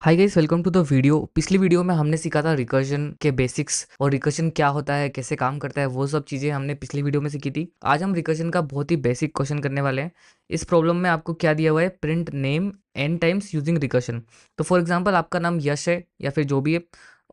Hi guys, welcome to the video. पिछली video में हमने सीखा था रिकर्जन के बेसिक्स और रिकर्जन क्या होता है, कैसे काम करता है, वो सब चीज़ें हमने पिछली वीडियो में सीखी थी। आज हम रिकर्जन का बहुत ही बेसिक क्वेश्चन करने वाले हैं। इस प्रॉब्लम में आपको क्या दिया हुआ है, print name n times using recursion. तो फॉर एग्जांपल आपका नाम यश है या फिर जो भी है,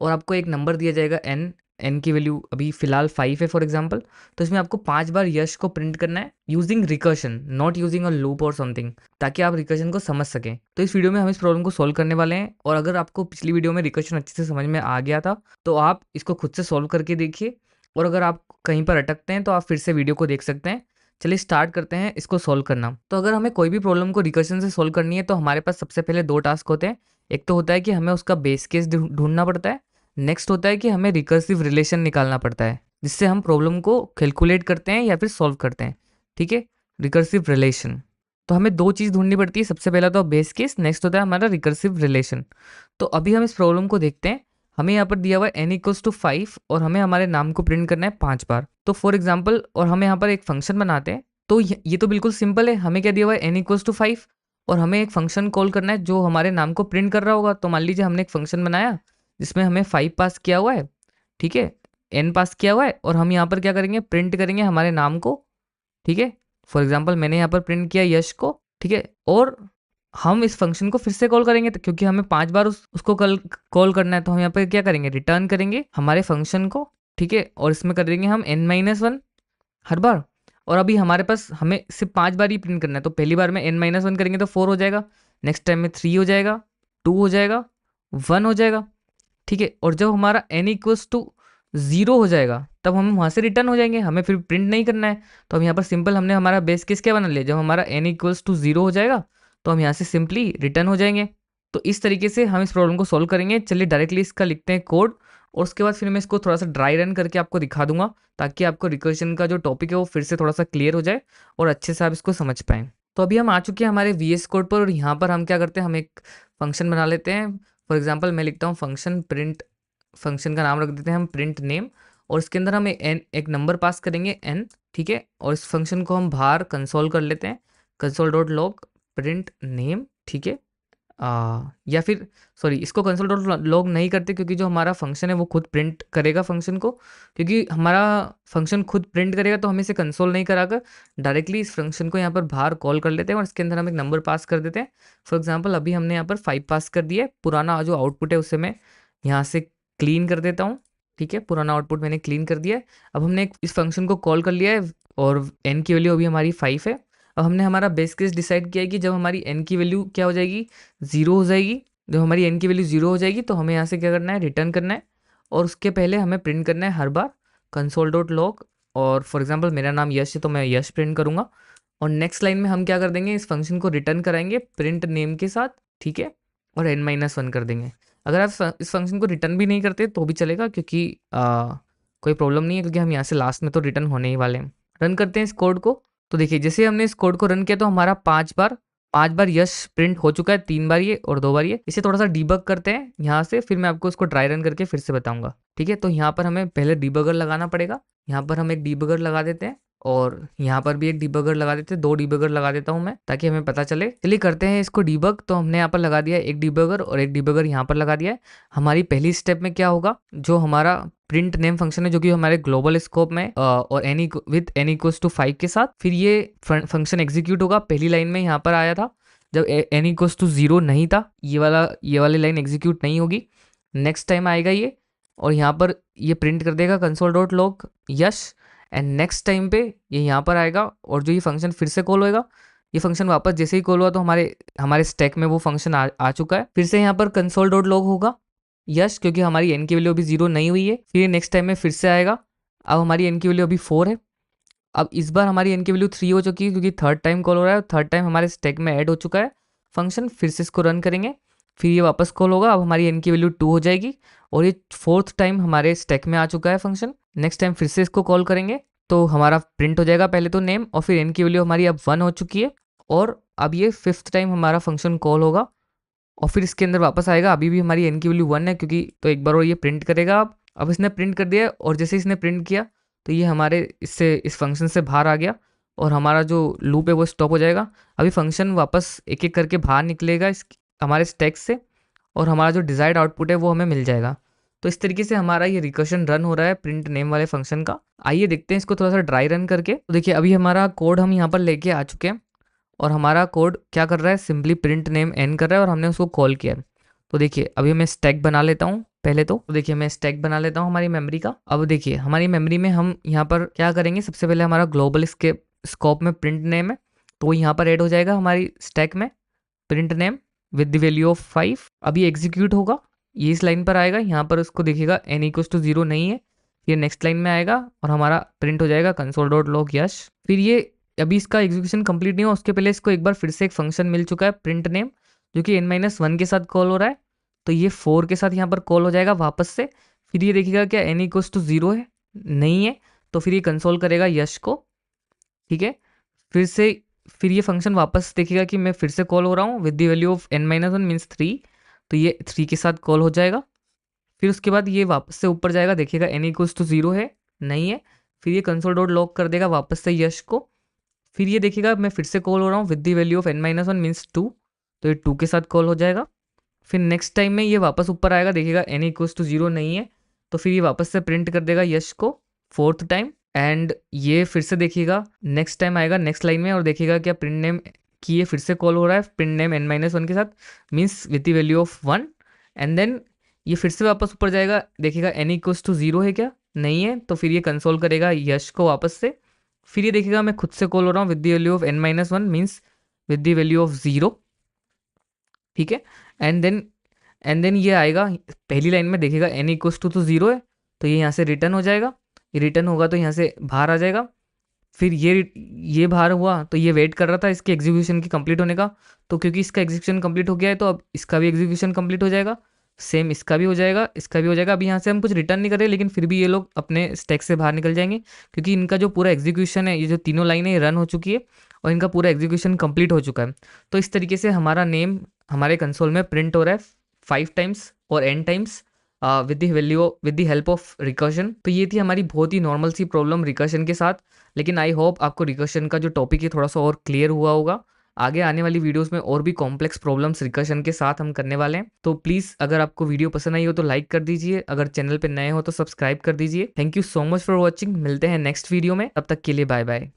और आपको एक नंबर दिया जाएगा एन। एन की वैल्यू अभी फिलहाल 5 है फॉर एग्जांपल। तो इसमें आपको 5 बार यश को प्रिंट करना है using recursion, not using a loop और समथिंग, ताकि आप रिकर्जन को समझ सकें। तो इस वीडियो में हम इस प्रॉब्लम को सॉल्व करने वाले हैं, और अगर आपको पिछली वीडियो में रिकर्जन अच्छे से समझ में आ गया था तो आप इसको खुद से सॉल्व करके देखिए, और अगर आप कहीं पर अटकते हैं तो आप फिर से वीडियो को देख सकते हैं। चलिए स्टार्ट करते हैं इसको सॉल्व करना। तो अगर हमें कोई भी प्रॉब्लम को रिकर्जन से सॉल्व करनी है तो हमारे पास सबसे पहले दो टास्क होते हैं। एक तो होता है कि हमें उसका बेस केस ढूंढना पड़ता है। नेक्स्ट होता है कि हमें रिकर्सिव रिलेशन निकालना पड़ता है, जिससे हम प्रॉब्लम को कैलकुलेट करते हैं या फिर सॉल्व करते हैं। ठीक है, रिकर्सिव रिलेशन। तो हमें दो चीज़ ढूंढनी पड़ती है, सबसे पहला तो बेस केस, नेक्स्ट होता है हमारा रिकर्सिव रिलेशन। तो अभी हम इस प्रॉब्लम को देखते हैं। हमें यहाँ पर दिया हुआ है एन इक्वल्स टू 5 और हमें हमारे नाम को प्रिंट करना है 5 बार। तो फॉर एग्जाम्पल, और हमें यहाँ पर एक फंक्शन बनाते हैं। तो ये तो बिल्कुल सिंपल है। हमें क्या दिया हुआ है, एन इक्वल्स टू 5, और हमें एक फंक्शन कॉल करना है जो हमारे नाम को प्रिंट कर रहा होगा। तो मान लीजिए हमने एक फंक्शन बनाया जिसमें हमें 5 पास किया हुआ है, ठीक है, एन पास किया हुआ है, और हम यहाँ पर क्या करेंगे, प्रिंट करेंगे हमारे नाम को। ठीक है, फॉर एग्जाम्पल मैंने यहाँ पर प्रिंट किया यश को, ठीक है, और हम इस फंक्शन को फिर से कॉल करेंगे तो क्योंकि हमें 5 बार उसको कॉल करना है, तो हम यहाँ पर क्या करेंगे, रिटर्न करेंगे हमारे फंक्शन को। ठीक है, और इसमें कर देंगे हम n-1 हर बार। और अभी हमारे पास हमें सिर्फ 5 बार ही प्रिंट करना है, तो पहली बार में n-1 करेंगे तो 4 हो जाएगा, नेक्स्ट टाइम में 3 हो जाएगा, 2 हो जाएगा, 1 हो जाएगा। ठीक है, और जब हमारा n इक्वल्स टू 0 हो जाएगा तब हम वहाँ से रिटर्न हो जाएंगे, हमें फिर प्रिंट नहीं करना है। तो हम यहाँ पर सिंपल हमने हमारा बेस केस क्या बना लिया, जब हमारा n इक्वल्स टू 0 हो जाएगा तो हम यहाँ से सिंपली रिटर्न हो जाएंगे। तो इस तरीके से हम इस प्रॉब्लम को सॉल्व करेंगे। चलिए डायरेक्टली इसका लिखते हैं कोड, और उसके बाद फिर मैं इसको थोड़ा सा ड्राई रन करके आपको दिखा दूंगा, ताकि आपको रिकर्जन का जो टॉपिक है वो फिर से थोड़ा सा क्लियर हो जाए और अच्छे से आप इसको समझ पाएँ। तो अभी हम आ चुके हैं हमारे VS कोड पर, और यहाँ पर हम क्या करते हैं, हम एक फंक्शन बना लेते हैं। फॉर एग्जाम्पल मैं लिखता हूँ फंक्शन प्रिंट, फंक्शन का नाम रख देते हैं हम प्रिंट नेम, और इसके अंदर हम एक नंबर पास करेंगे n। ठीक है, और इस फंक्शन को हम बाहर कंसोल कर लेते हैं, console dot log print name. ठीक है, या फिर सॉरी, इसको कंसोल डॉट लॉग नहीं करते क्योंकि जो हमारा फंक्शन है वो खुद प्रिंट करेगा फंक्शन को। क्योंकि हमारा फंक्शन खुद प्रिंट करेगा तो हम इसे कंसोल नहीं कराकर डायरेक्टली इस फंक्शन को यहाँ पर बाहर कॉल कर लेते हैं, और इसके अंदर हम एक नंबर पास कर देते हैं। फॉर एग्जाम्पल अभी हमने यहाँ पर 5 पास कर दिया है। पुराना जो आउटपुट है उससे मैं यहाँ से क्लीन कर देता हूँ। ठीक है, पुराना आउटपुट मैंने क्लीन कर दिया है। अब हमने इस फंक्शन को कॉल कर लिया है, और एन की वैल्यू अभी हमारी 5 है। अब हमने हमारा बेस केस डिसाइड किया है कि जब हमारी एन की वैल्यू क्या हो जाएगी, 0 हो जाएगी। जब हमारी एन की वैल्यू 0 हो जाएगी तो हमें यहाँ से क्या करना है, रिटर्न करना है, और उसके पहले हमें प्रिंट करना है हर बार कंसोल डॉट लॉग। और फॉर एग्जाम्पल मेरा नाम यश है तो मैं यश प्रिंट करूँगा, और नेक्स्ट लाइन में हम क्या कर देंगे, इस फंक्शन को रिटर्न कराएंगे प्रिंट नेम के साथ। ठीक है, और n-1 कर देंगे। अगर आप इस फंक्शन को रिटर्न भी नहीं करते तो भी चलेगा, क्योंकि कोई प्रॉब्लम नहीं है, क्योंकि हम यहाँ से लास्ट में तो रिटर्न होने ही वाले हैं। रन करते हैं इस कोड को। तो देखिए जैसे हमने इस कोड को रन किया तो हमारा 5 बार यश प्रिंट हो चुका है, 3 बार ये और 2 बार ये। इसे थोड़ा सा डीबग करते हैं यहाँ से, फिर मैं आपको इसको ड्राई रन करके फिर से बताऊंगा। ठीक है, तो यहाँ पर हमें पहले डीबगर लगाना पड़ेगा। यहाँ पर हम एक डीबगर लगा देते हैं, और यहाँ पर भी एक डीबगर लगा देते हैं। 2 डीबगर लगा देता हूँ मैं, ताकि हमें पता चले। चलिए करते हैं इसको डीबग। तो हमने यहाँ पर लगा दिया एक डीबगर, और एक डीबगर यहाँ पर लगा दिया है। हमारी पहली स्टेप में क्या होगा, जो हमारा प्रिंट नेम फंक्शन है जो कि हमारे ग्लोबल स्कोप में और any with n equals to 5 के साथ, फिर ये फंक्शन एग्जीक्यूट होगा। पहली लाइन में यहाँ पर आया था जब n इक्वल्स टू 0 नहीं था, ये वाली लाइन एग्जीक्यूट नहीं होगी। नेक्स्ट टाइम आएगा ये, और यहाँ पर ये प्रिंट कर देगा console dot log Yash, and next time पे ये यहाँ पर आएगा, और जो ये फंक्शन फिर से कॉल होएगा। ये फंक्शन वापस जैसे ही कॉल हुआ तो हमारे स्टैक में वो फंक्शन आ चुका है। फिर से यहाँ पर कंसोल डॉट लॉग होगा यश, क्योंकि हमारी एन की वैल्यू अभी 0 नहीं हुई है। फिर नेक्स्ट टाइम में फिर से आएगा। अब हमारी एन की वैल्यू अभी 4 है। अब इस बार हमारी एन की वैल्यू 3 हो चुकी है, क्योंकि थर्ड टाइम कॉल हो रहा है, थर्ड टाइम हमारे स्टैक में ऐड हो चुका है फंक्शन। फिर से इसको रन करेंगे, फिर ये वापस कॉल होगा। अब हमारी एन की वैल्यू 2 हो जाएगी, और ये फोर्थ टाइम हमारे स्टैक में आ चुका है फंक्शन। नेक्स्ट टाइम फिर से इसको कॉल करेंगे तो हमारा प्रिंट हो जाएगा पहले तो नेम, और फिर एन की वैल्यू हमारी अब 1 हो चुकी है। और अब ये फिफ्थ टाइम हमारा फंक्शन कॉल होगा, और फिर इसके अंदर वापस आएगा। अभी भी हमारी एन की वैल्यू 1 है, क्योंकि तो एक बार और ये प्रिंट करेगा। अब इसने प्रिंट कर दिया, और जैसे इसने प्रिंट किया तो ये हमारे इस फंक्शन से बाहर आ गया, और हमारा जो लूप है वो स्टॉप हो जाएगा। अभी फंक्शन वापस एक एक करके बाहर निकलेगा हमारे स्टैक से, और हमारा जो डिजायर्ड आउटपुट है वो हमें मिल जाएगा। तो इस तरीके से हमारा ये रिकर्शन रन हो रहा है प्रिंट नेम वाले फंक्शन का। आइए देखते हैं इसको थोड़ा सा ड्राई रन करके। तो देखिए अभी हमारा कोड हम यहाँ पर लेके आ चुके हैं और हमारा कोड क्या कर रहा है, सिंपली प्रिंट नेम एन कर रहा है और हमने उसको कॉल किया है। तो देखिए अभी मैं स्टैक बना लेता हूँ पहले तो देखिए मैं स्टैक बना लेता हूँ हमारी मेमोरी का। अब देखिए हमारी मेमोरी में हम यहाँ पर क्या करेंगे, सबसे पहले हमारा ग्लोबल इसके स्कोप में प्रिंट नेम है तो वो यहाँ पर ऐड हो जाएगा हमारी स्टैक में, print name with the value of 5। अभी एग्जीक्यूट होगा, ये इस लाइन पर आएगा, यहाँ पर उसको देखिएगा n इक्वल्स टू 0 नहीं है, ये नेक्स्ट लाइन में आएगा और हमारा प्रिंट हो जाएगा कंसोल डॉट लॉग यश। फिर ये अभी इसका एग्जीक्यूशन कंप्लीट नहीं हुआ, उसके पहले इसको एक बार फिर से एक फंक्शन मिल चुका है प्रिंट नेम जो कि n-1 के साथ कॉल हो रहा है, तो ये 4 के साथ यहाँ पर कॉल हो जाएगा वापस से। फिर ये देखिएगा क्या n इक्वल्स टू 0 है, नहीं है, तो फिर ये कंसोल करेगा यश को। ठीक है, फिर ये फंक्शन वापस देखिएगा कि मैं फिर से कॉल हो रहा हूँ with the value of n-1 means 3, तो ये 3 के साथ कॉल हो जाएगा। फिर उसके बाद ये वापस से ऊपर जाएगा, देखिएगा n इक्वल्स टू 0 है, नहीं है, फिर ये कंसोल डॉट लॉग कर देगा वापस से यश को। फिर ये देखिएगा मैं फिर से कॉल हो रहा हूँ with the value of n-1 means 2, तो ये 2 के साथ कॉल हो जाएगा। फिर नेक्स्ट टाइम में ये वापस ऊपर आएगा, देखिएगा n इक्वल्स टू 0 नहीं है, तो फिर ये वापस से प्रिंट कर देगा यश को 4th टाइम। एंड ये फिर से देखिएगा नेक्स्ट टाइम आएगा नेक्स्ट लाइन में और देखिएगा क्या प्रिंट नेम की ये फिर से कॉल हो रहा है प्रिंट नेम n-1 के साथ means with the value of 1। And then ये फिर से वापस ऊपर जाएगा, देखिएगा n इक्वल्स टू 0 है क्या, नहीं है, तो फिर ये कंसोल करेगा यश को वापस से। फिर ये देखिएगा मैं खुद से कॉल हो रहा हूँ with the value of n-1 means with the value of 0। ठीक है, एंड देन ये आएगा पहली लाइन में, देखिएगा n इक्वल्स टू 0 है, तो ये यहाँ से रिटर्न हो जाएगा, ये रिटर्न होगा तो यहाँ से बाहर आ जाएगा। फिर ये बाहर हुआ तो ये वेट कर रहा था इसके एग्जीक्यूशन की कंप्लीट होने का, तो क्योंकि इसका एग्जीक्यूशन कंप्लीट हो गया है तो अब इसका भी एग्जीक्यूशन कंप्लीट हो जाएगा, सेम इसका भी हो जाएगा, इसका भी हो जाएगा। अभी यहाँ से हम कुछ रिटर्न नहीं कर रहे लेकिन फिर भी ये लोग अपने स्टैक से बाहर निकल जाएंगे क्योंकि इनका जो पूरा एग्जीक्यूशन है, ये जो तीनों लाइनें ये रन हो चुकी है और इनका पूरा एग्जीक्यूशन कंप्लीट हो चुका है। तो इस तरीके से हमारा नेम हमारे कंसोल में प्रिंट हो रहा है 5 टाइम्स और n times with the help of recursion. तो ये थी हमारी बहुत ही नॉर्मल सी प्रॉब्लम रिकर्शन के साथ, लेकिन आई होप आपको रिकर्शन का जो टॉपिक है थोड़ा सा और क्लियर हुआ होगा। आगे आने वाली वीडियोस में और भी कॉम्प्लेक्स प्रॉब्लम्स रिकर्शन के साथ हम करने वाले हैं। तो प्लीज़ अगर आपको वीडियो पसंद आई हो तो लाइक कर दीजिए, अगर चैनल पे नए हो तो सब्सक्राइब कर दीजिए। Thank you so much for watching, मिलते हैं नेक्स्ट वीडियो में, तब तक के लिए बाय बाय।